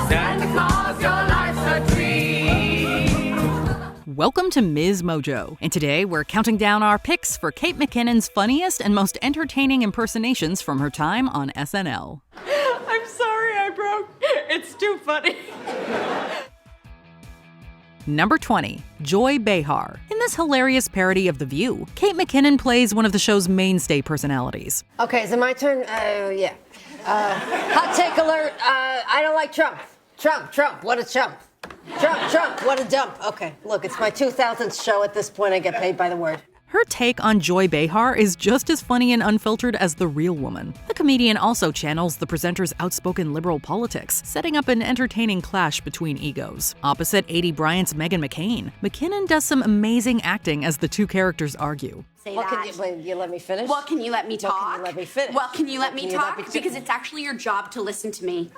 Santa Claus, your life's a dream. Welcome to Ms. Mojo, and today we're counting down our picks for Kate McKinnon's funniest and most entertaining impersonations from her time on SNL. I'm sorry I broke. It's too funny. Number 20, Joy Behar. In this hilarious parody of The View, Kate McKinnon plays one of the show's mainstay personalities. Okay, is it my turn? Yeah. Hot take alert. I don't like Trump. Trump, what a chump. Trump, what a dump. Okay, look, it's my 2000s show. At this point, I get paid by the word. Her take on Joy Behar is just as funny and unfiltered as the real woman. The comedian also channels the presenter's outspoken liberal politics, setting up an entertaining clash between egos. Opposite 80 Bryant's Meghan McCain, McKinnon does some amazing acting as the two characters argue. Can you let me finish? Well, can you let me talk? Well, can you let me finish? Well, can you let me talk? Let me because it's actually your job to listen to me.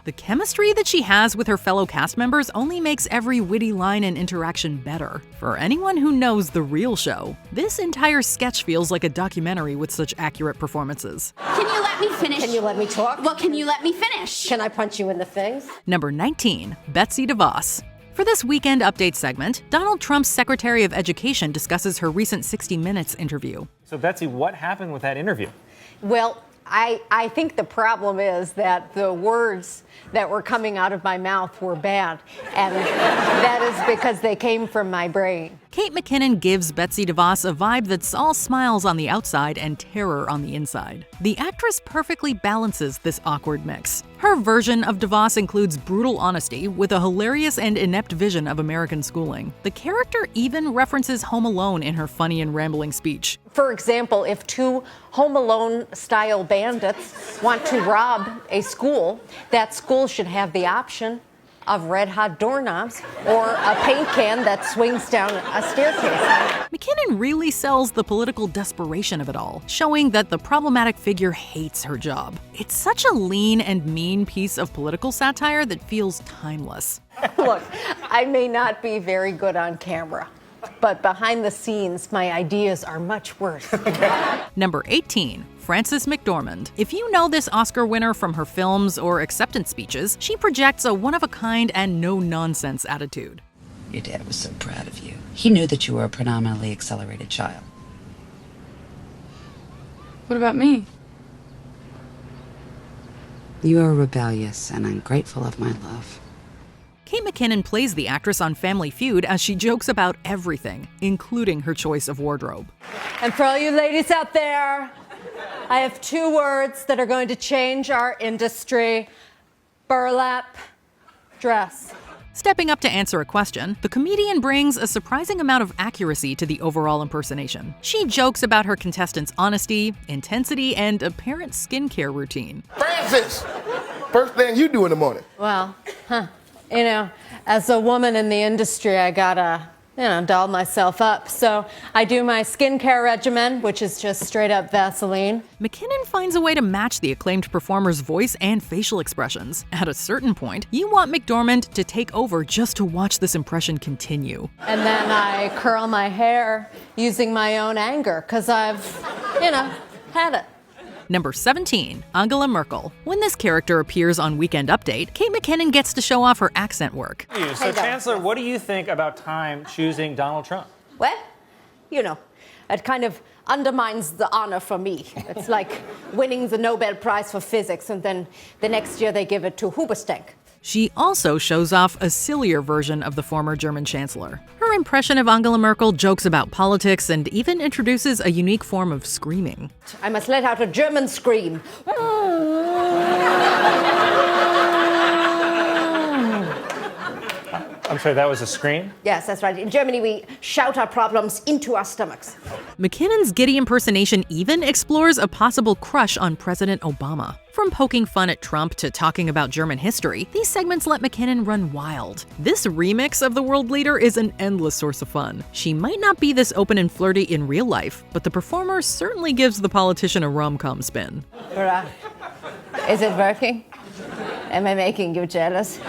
The chemistry that she has with her fellow cast members only makes every witty line and interaction better. For anyone who knows the real show, this entire sketch feels like a documentary with such accurate performances. Can you let me finish? Can you let me talk? Well, can you let me finish? Can I punch you in the face? Number 19, Betsy DeVos. For this Weekend Update segment, Donald Trump's Secretary of Education discusses her recent 60 Minutes interview. So, Betsy, what happened with that interview? Well, I think the problem is that the words that were coming out of my mouth were bad, and that is because they came from my brain. Kate McKinnon gives Betsy DeVos a vibe that's all smiles on the outside and terror on the inside. The actress perfectly balances this awkward mix. Her version of DeVos includes brutal honesty with a hilarious and inept vision of American schooling. The character even references Home Alone in her funny and rambling speech. For example, if two Home Alone-style bandits want to rob a school, that school should have the option of red-hot doorknobs or a paint can that swings down a staircase. McKinnon really sells the political desperation of it all, showing that the problematic figure hates her job. It's such a lean and mean piece of political satire that feels timeless. Look, I may not be very good on camera, but behind the scenes, my ideas are much worse. Number 18, Frances McDormand. If you know this Oscar winner from her films or acceptance speeches, she projects a one-of-a-kind and no-nonsense attitude. Your dad was so proud of you. He knew that you were a predominantly accelerated child. What about me? You are rebellious and ungrateful of my love. Kate McKinnon plays the actress on Family Feud as she jokes about everything, including her choice of wardrobe. And for all you ladies out there, I have two words that are going to change our industry: burlap dress. Stepping up to answer a question, the comedian brings a surprising amount of accuracy to the overall impersonation. She jokes about her contestants' honesty, intensity, and apparent skincare routine. Francis, first thing you do in the morning. Well, you know, as a woman in the industry, I gotta, doll myself up. So I do my skincare regimen, which is just straight up Vaseline. McKinnon finds a way to match the acclaimed performer's voice and facial expressions. At a certain point, you want McDormand to take over just to watch this impression continue. And then I curl my hair using my own anger, because I've, had it. Number 17, Angela Merkel. When this character appears on Weekend Update, Kate McKinnon gets to show off her accent work. So, Chancellor, what do you think about Time choosing Donald Trump? Well, it kind of undermines the honor for me. It's like winning the Nobel Prize for Physics, and then the next year they give it to Huberstank. She also shows off a sillier version of the former German chancellor. Her impression of Angela Merkel jokes about politics and even introduces a unique form of screaming. I must let out a German scream. I'm sorry, that was a scream? Yes, that's right. In Germany, we shout our problems into our stomachs. McKinnon's giddy impersonation even explores a possible crush on President Obama. From poking fun at Trump to talking about German history, these segments let McKinnon run wild. This remix of the world leader is an endless source of fun. She might not be this open and flirty in real life, but the performer certainly gives the politician a rom-com spin. Is it working? Am I making you jealous?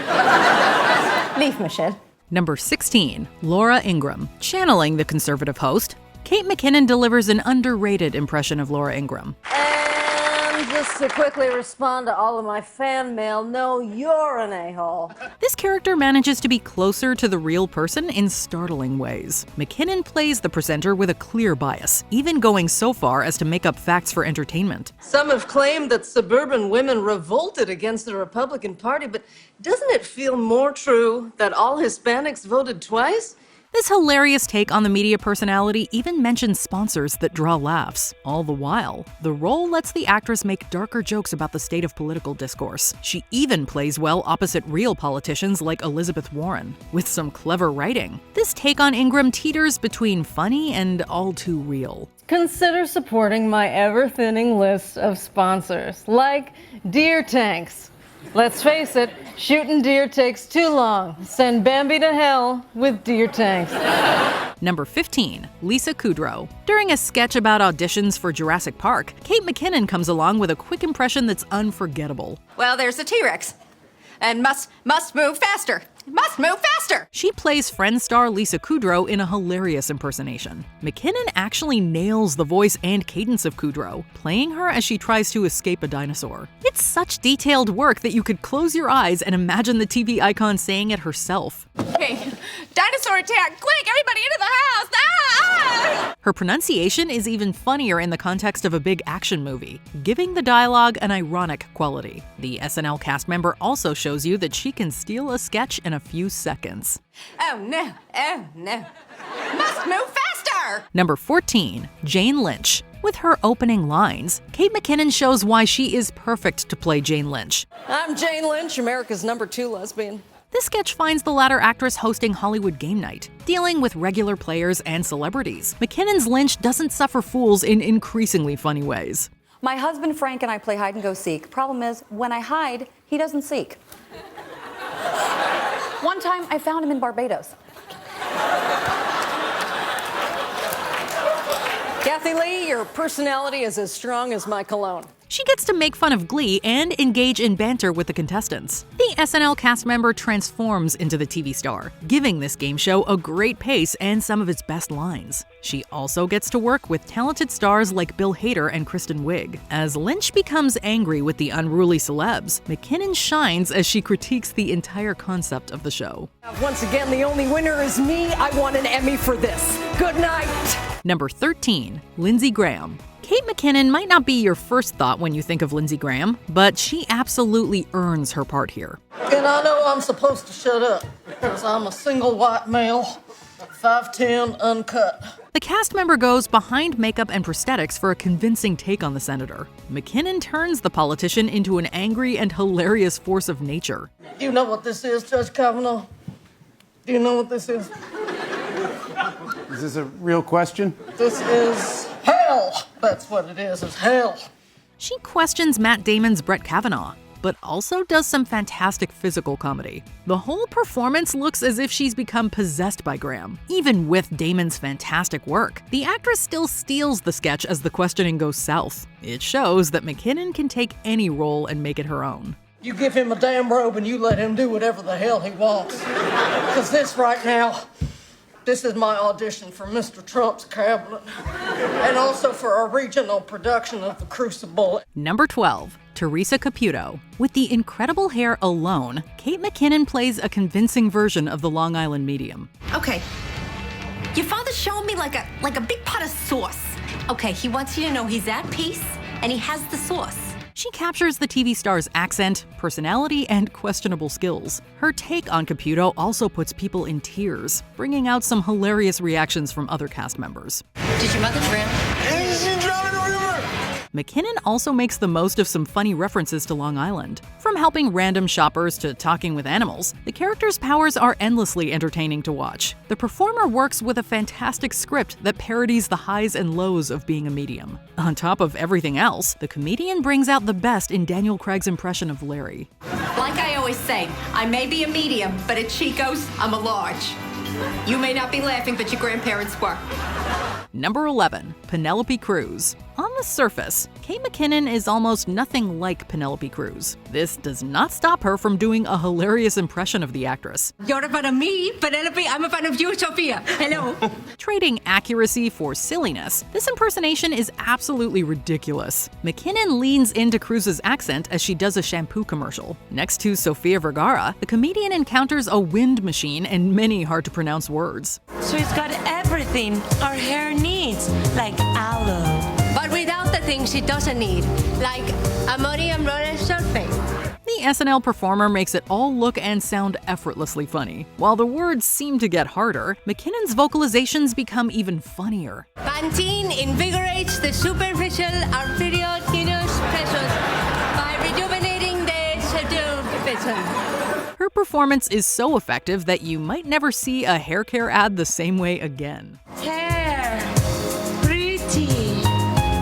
Leave, Michelle. Number 16, Laura Ingram. Channeling the conservative host, Kate McKinnon delivers an underrated impression of Laura Ingram. And Just to quickly respond to all of my fan mail, no, you're an a-hole. This character manages to be closer to the real person in startling ways. McKinnon plays the presenter with a clear bias, even going so far as to make up facts for entertainment. Some have claimed that suburban women revolted against the Republican Party, but doesn't it feel more true that all Hispanics voted twice? This hilarious take on the media personality even mentions sponsors that draw laughs. All the while, the role lets the actress make darker jokes about the state of political discourse. She even plays well opposite real politicians like Elizabeth Warren, with some clever writing. This take on Ingram teeters between funny and all too real. Consider supporting my ever-thinning list of sponsors, like Deer Tanks. Let's face it, shooting deer takes too long. Send Bambi to hell with deer tanks. Number 15, Lisa Kudrow. During a sketch about auditions for Jurassic Park, Kate McKinnon comes along with a quick impression that's unforgettable. Well, there's a T-Rex. And must move faster. Must move faster! She plays Friends star Lisa Kudrow in a hilarious impersonation. McKinnon actually nails the voice and cadence of Kudrow, playing her as she tries to escape a dinosaur. It's such detailed work that you could close your eyes and imagine the TV icon saying it herself. Okay, dinosaur attack! Quick, everybody into the house! Ah! Her pronunciation is even funnier in the context of a big action movie, giving the dialogue an ironic quality. The SNL cast member also shows you that she can steal a sketch in a few seconds. Oh no, oh no. Must move faster! Number 14, Jane Lynch. With her opening lines, Kate McKinnon shows why she is perfect to play Jane Lynch. I'm Jane Lynch, America's #2 lesbian. This sketch finds the latter actress hosting Hollywood Game Night, dealing with regular players and celebrities. McKinnon's Lynch doesn't suffer fools in increasingly funny ways. My husband Frank and I play hide and go seek. Problem is, when I hide, he doesn't seek. One time, I found him in Barbados. Kathy Lee, your personality is as strong as my cologne. She gets to make fun of Glee and engage in banter with the contestants. The SNL cast member transforms into the TV star, giving this game show a great pace and some of its best lines. She also gets to work with talented stars like Bill Hader and Kristen Wiig. As Lynch becomes angry with the unruly celebs, McKinnon shines as she critiques the entire concept of the show. Once again, the only winner is me. I won an Emmy for this. Good night. Number 13, Lindsey Graham. Kate McKinnon might not be your first thought when you think of Lindsey Graham, but she absolutely earns her part here. And I know I'm supposed to shut up because I'm a single white male, 5'10", uncut. The cast member goes behind makeup and prosthetics for a convincing take on the senator. McKinnon turns the politician into an angry and hilarious force of nature. Do you know what this is, Judge Kavanaugh? Do you know what this is? Is this a real question? This is hell. That's what it is hell. She questions Matt Damon's Brett Kavanaugh, but also does some fantastic physical comedy. The whole performance looks as if she's become possessed by Graham. Even with Damon's fantastic work, the actress still steals the sketch as the questioning goes south. It shows that McKinnon can take any role and make it her own. You give him a damn robe and you let him do whatever the hell he wants. Because this right now, this is my audition for Mr. Trump's cabinet. And also for a regional production of The Crucible. Number 12, Teresa Caputo. With the incredible hair alone, Kate McKinnon plays a convincing version of the Long Island medium. Okay. Your father's showing me like a big pot of sauce. Okay, he wants you to know he's at peace and he has the sauce. She captures the TV star's accent, personality, and questionable skills. Her take on Caputo also puts people in tears, bringing out some hilarious reactions from other cast members. Did your mother drown? She drowned in the river! McKinnon also makes the most of some funny references to Long Island. From helping random shoppers to talking with animals, the character's powers are endlessly entertaining to watch. The performer works with a fantastic script that parodies the highs and lows of being a medium. On top of everything else, the comedian brings out the best in Daniel Craig's impression of Larry. Like I always say, I may be a medium, but at Chico's, I'm a large. You may not be laughing, but your grandparents were. Number 11, Penelope Cruz. On the surface, Kate McKinnon is almost nothing like Penelope Cruz. This does not stop her from doing a hilarious impression of the actress. You're a fan of me, Penelope. I'm a fan of you, Sophia. Hello. Trading accuracy for silliness, this impersonation is absolutely ridiculous. McKinnon leans into Cruz's accent as she does a shampoo commercial. Next to Sofia Vergara, the comedian encounters a wind machine and many hard-to-pronounce words. So it's got everything our hair needs, like aloe. But without the things it doesn't need, like ammonium lauryl sulfate. The SNL performer makes it all look and sound effortlessly funny. While the words seem to get harder, McKinnon's vocalizations become even funnier. Pantene invigorates the superficial arterial venous pressures by rejuvenating the circulation. Her performance is so effective that you might never see a hair care ad the same way again. Hair. Pretty.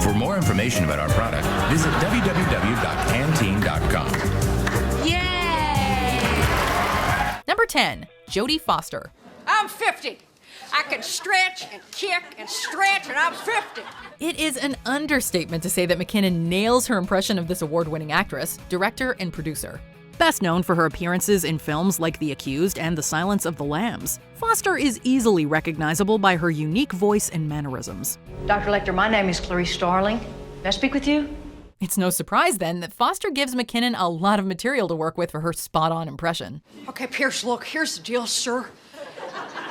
For more information about our product, visit www.pantene.com. Yay! Number 10, Jodie Foster. I'm 50. I can stretch and kick and stretch, and I'm 50. It is an understatement to say that McKinnon nails her impression of this award-winning actress, director, and producer. Best known for her appearances in films like The Accused and The Silence of the Lambs, Foster is easily recognizable by her unique voice and mannerisms. Dr. Lecter, my name is Clarice Starling. May I speak with you? It's no surprise, then, that Foster gives McKinnon a lot of material to work with for her spot-on impression. Okay, Pierce, look, here's the deal, sir.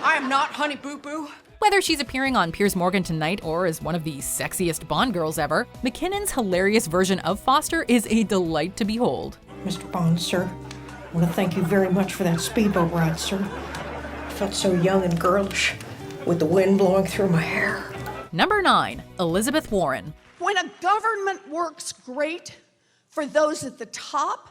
I am not Honey Boo Boo. Whether she's appearing on Piers Morgan Tonight or as one of the sexiest Bond girls ever, McKinnon's hilarious version of Foster is a delight to behold. Mr. Bond, sir, I want to thank you very much for that speedboat ride, sir. I felt so young and girlish with the wind blowing through my hair. Number 9, Elizabeth Warren. When a government works great for those at the top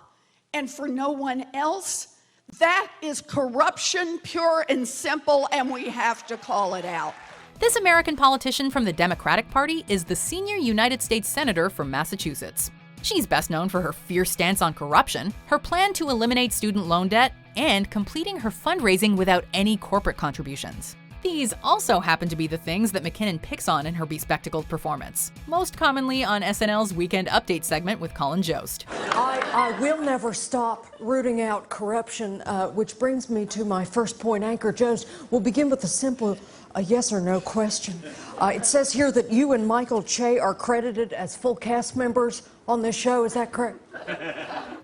and for no one else, that is corruption, pure and simple, and we have to call it out. This American politician from the Democratic Party is the senior United States Senator from Massachusetts. She's best known for her fierce stance on corruption, her plan to eliminate student loan debt, and completing her fundraising without any corporate contributions. These also happen to be the things that McKinnon picks on in her bespectacled performance, most commonly on SNL's Weekend Update segment with Colin Jost. I will never stop rooting out corruption, which brings me to my first point. Anchor Jones, we'll begin with a simple yes or no question. It says here that you and Michael Che are credited as full cast members on this show. Is that correct?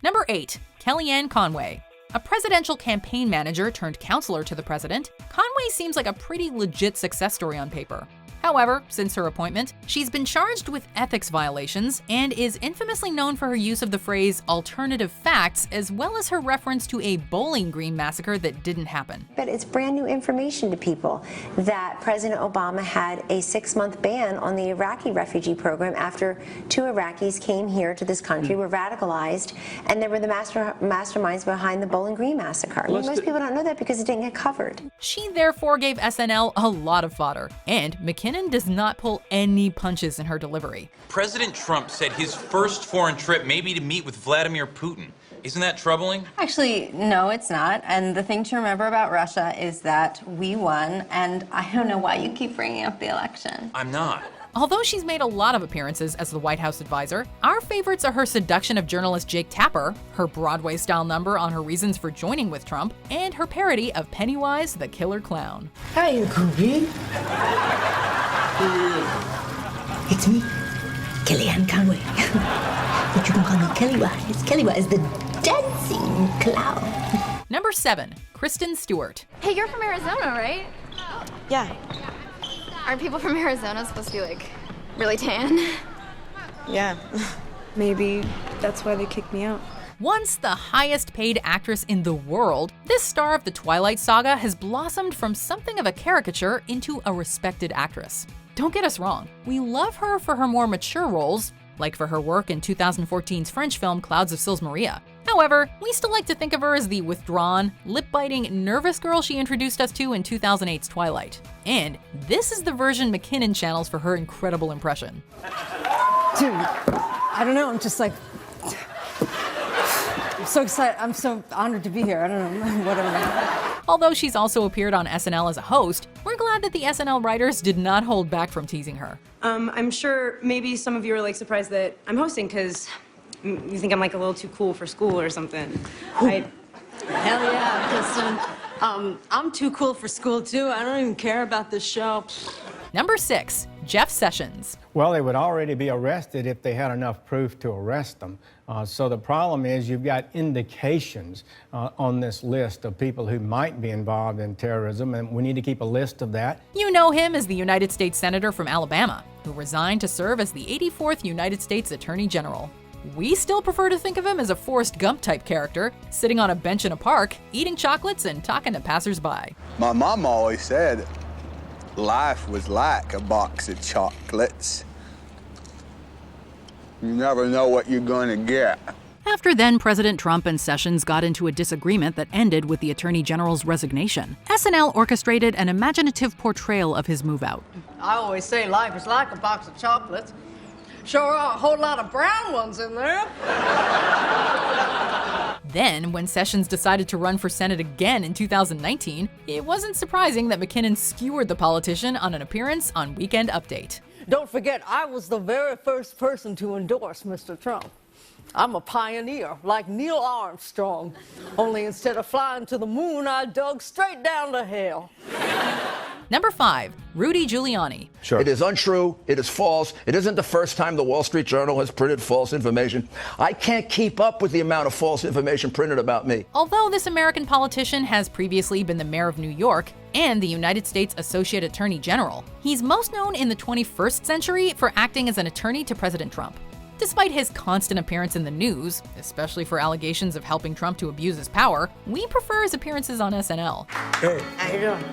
Number 8, Kellyanne Conway. A presidential campaign manager turned counselor to the president, Conway seems like a pretty legit success story on paper. However, since her appointment, she's been charged with ethics violations and is infamously known for her use of the phrase alternative facts, as well as her reference to a Bowling Green massacre that didn't happen. But it's brand new information to people that President Obama had a 6-month ban on the Iraqi refugee program after 2 Iraqis came here to this country, were radicalized, and they were the masterminds behind the Bowling Green massacre. Most people don't know that because it didn't get covered. She therefore gave SNL a lot of fodder, and McKinnon does not pull any punches in her delivery. President Trump said his first foreign trip may be to meet with Vladimir Putin. Isn't that troubling? Actually, no, it's not. And the thing to remember about Russia is that we won, and I don't know why you keep bringing up the election. I'm not. Although she's made a lot of appearances as the White House advisor, our favorites are her seduction of journalist Jake Tapper, her Broadway-style number on her reasons for joining with Trump, and her parody of Pennywise the Killer Clown. Hey, Cookie. It's me, Kellyanne Conway. But you can call me Kellywise. Kellywise, the dancing clown. Number 7, Kristen Stewart. Hey, you're from Arizona, right? Yeah. Aren't people from Arizona supposed to be, like, really tan? Yeah. Maybe that's why they kicked me out. Once the highest paid actress in the world, this star of the Twilight Saga has blossomed from something of a caricature into a respected actress. Don't get us wrong, we love her for her more mature roles, like for her work in 2014's French film Clouds of Sils Maria. However, we still like to think of her as the withdrawn, lip-biting, nervous girl she introduced us to in 2008's Twilight. And this is the version McKinnon channels for her incredible impression. Dude, I don't know, I'm just like, I'm so excited. I'm so honored to be here. I don't know, whatever. Although she's also appeared on SNL as a host, we're glad that the SNL writers did not hold back from teasing her. I'm sure maybe some of you are like surprised that I'm hosting because you think I'm like a little too cool for school or something. Hell yeah, Kristen. I'm too cool for school too. I don't even care about this show. Number 6, Jeff Sessions. Well, they would already be arrested if they had enough proof to arrest them. So the problem is you've got indications on this list of people who might be involved in terrorism, and we need to keep a list of that. You know him as the United States Senator from Alabama, who resigned to serve as the 84th United States Attorney General. We still prefer to think of him as a Forrest Gump-type character, sitting on a bench in a park, eating chocolates and talking to passersby. My mom always said life was like a box of chocolates. You never know what you're going to get. After then President Trump and Sessions got into a disagreement that ended with the Attorney General's resignation, SNL orchestrated an imaginative portrayal of his move out. I always say life is like a box of chocolates. Sure are a whole lot of brown ones in there. Then, when Sessions decided to run for Senate again in 2019, it wasn't surprising that McKinnon skewered the politician on an appearance on Weekend Update. Don't forget, I was the very first person to endorse Mr. Trump. I'm a pioneer, like Neil Armstrong. Only instead of flying to the moon, I dug straight down to hell. Number 5, Rudy Giuliani. Sure. It is untrue. It is false. It isn't the first time the Wall Street Journal has printed false information. I can't keep up with the amount of false information printed about me. Although this American politician has previously been the mayor of New York and the United States Associate Attorney General, he's most known in the 21st century for acting as an attorney to President Trump. Despite his constant appearance in the news, especially for allegations of helping Trump to abuse his power, we prefer his appearances on SNL. Hey. How you doing?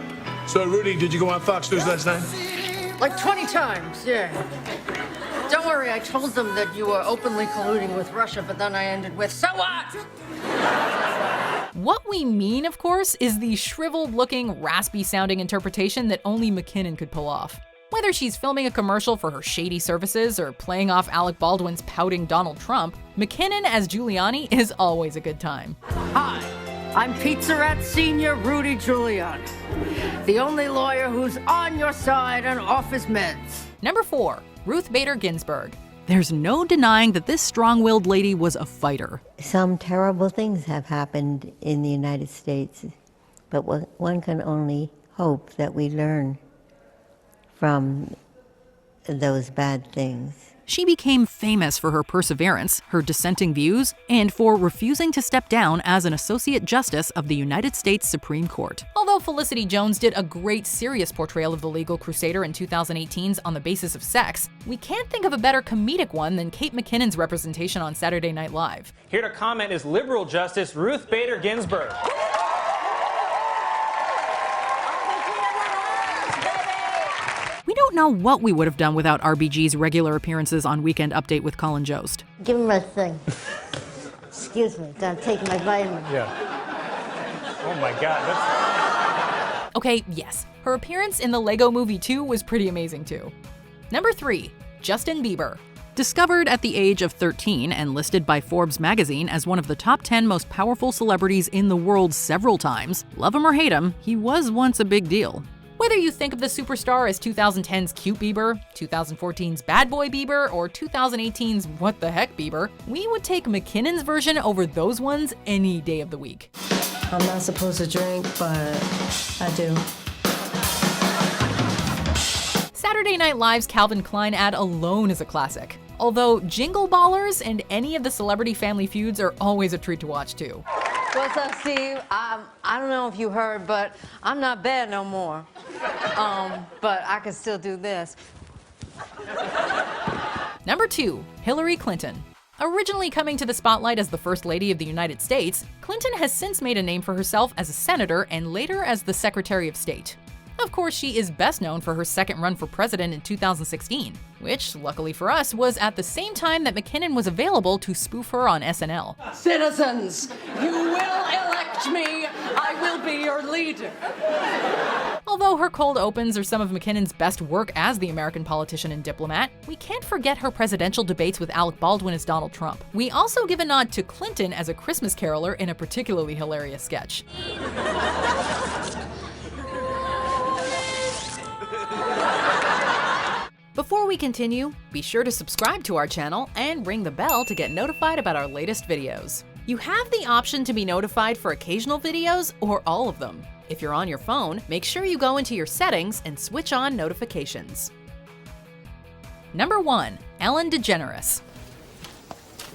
So, Rudy, did you go on Fox News last night? Like 20 times, yeah. Don't worry, I told them that you were openly colluding with Russia, but then I ended with, so what? What we mean, of course, is the shriveled-looking, raspy-sounding interpretation that only McKinnon could pull off. Whether she's filming a commercial for her shady services or playing off Alec Baldwin's pouting Donald Trump, McKinnon as Giuliani is always a good time. Hi, I'm Pizza Rat Senior Rudy Giuliani, the only lawyer who's on your side and off his meds. Number 4, Ruth Bader Ginsburg. There's no denying that this strong-willed lady was a fighter. Some terrible things have happened in the United States, but one can only hope that we learn from those bad things. She became famous for her perseverance, her dissenting views, and for refusing to step down as an Associate Justice of the United States Supreme Court. Although Felicity Jones did a great serious portrayal of the legal crusader in 2018's On the Basis of Sex, we can't think of a better comedic one than Kate McKinnon's representation on Saturday Night Live. Here to comment is liberal Justice Ruth Bader Ginsburg. We don't know what we would have done without RBG's regular appearances on Weekend Update with Colin Jost. Give him a thing. Excuse me, I'm taking my vitamin. Yeah. Oh my God, Okay, yes, her appearance in the Lego Movie 2 was pretty amazing too. Number 3, Justin Bieber. Discovered at the age of 13 and listed by Forbes magazine as one of the top 10 most powerful celebrities in the world several times, love him or hate him, he was once a big deal. Whether you think of the superstar as 2010's Cute Bieber, 2014's Bad Boy Bieber, or 2018's What the Heck Bieber, we would take McKinnon's version over those ones any day of the week. I'm not supposed to drink, but I do. Saturday Night Live's Calvin Klein ad alone is a classic. Although Jingle Ballers and any of the Celebrity Family Feuds are always a treat to watch too. What's up, Steve? I don't know if you heard, but I'm not bad no more. But I can still do this. Number 2, Hillary Clinton. Originally coming to the spotlight as the First Lady of the United States, Clinton has since made a name for herself as a senator and later as the Secretary of State. Of course, she is best known for her second run for president in 2016, which, luckily for us, was at the same time that McKinnon was available to spoof her on SNL. Citizens, you will elect elect me, I will be your leader. Although her cold opens are some of McKinnon's best work as the American politician and diplomat, we can't forget her presidential debates with Alec Baldwin as Donald Trump. We also give a nod to Clinton as a Christmas caroler in a particularly hilarious sketch. Before we continue, be sure to subscribe to our channel and ring the bell to get notified about our latest videos. You have the option to be notified for occasional videos or all of them. If you're on your phone, make sure you go into your settings and switch on notifications. Number 1. Ellen DeGeneres.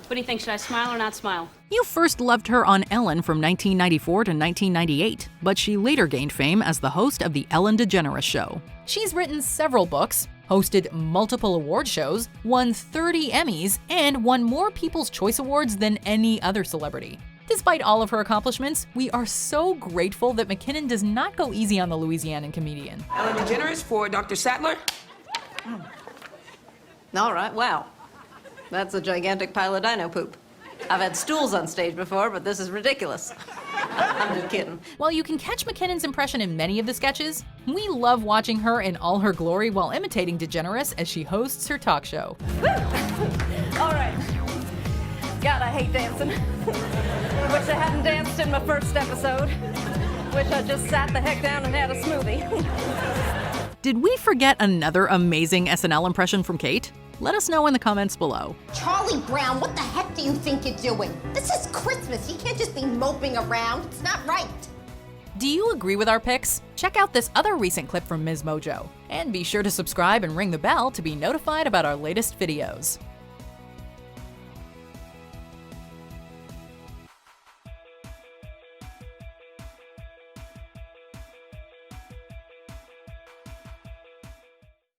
What do you think? Should I smile or not smile? You first loved her on Ellen from 1994 to 1998, but she later gained fame as the host of The Ellen DeGeneres Show. She's written several books, hosted multiple award shows, won 30 Emmys, and won more People's Choice Awards than any other celebrity. Despite all of her accomplishments, we are so grateful that McKinnon does not go easy on the Louisianan comedian. Ellen DeGeneres for Dr. Sattler. All right, wow. That's a gigantic pile of dino poop. I've had stools on stage before, but this is ridiculous. I'm just kidding. While you can catch McKinnon's impression in many of the sketches, we love watching her in all her glory while imitating DeGeneres as she hosts her talk show. All right. God, I hate dancing. Wish I hadn't danced in my first episode. Wish I just sat the heck down and had a smoothie. Did we forget another amazing SNL impression from Kate? Let us know in the comments below. Charlie Brown, what the heck do you think you're doing? This is Christmas. You can't just be moping around. It's not right. Do you agree with our picks? Check out this other recent clip from Ms. Mojo. And be sure to subscribe and ring the bell to be notified about our latest videos.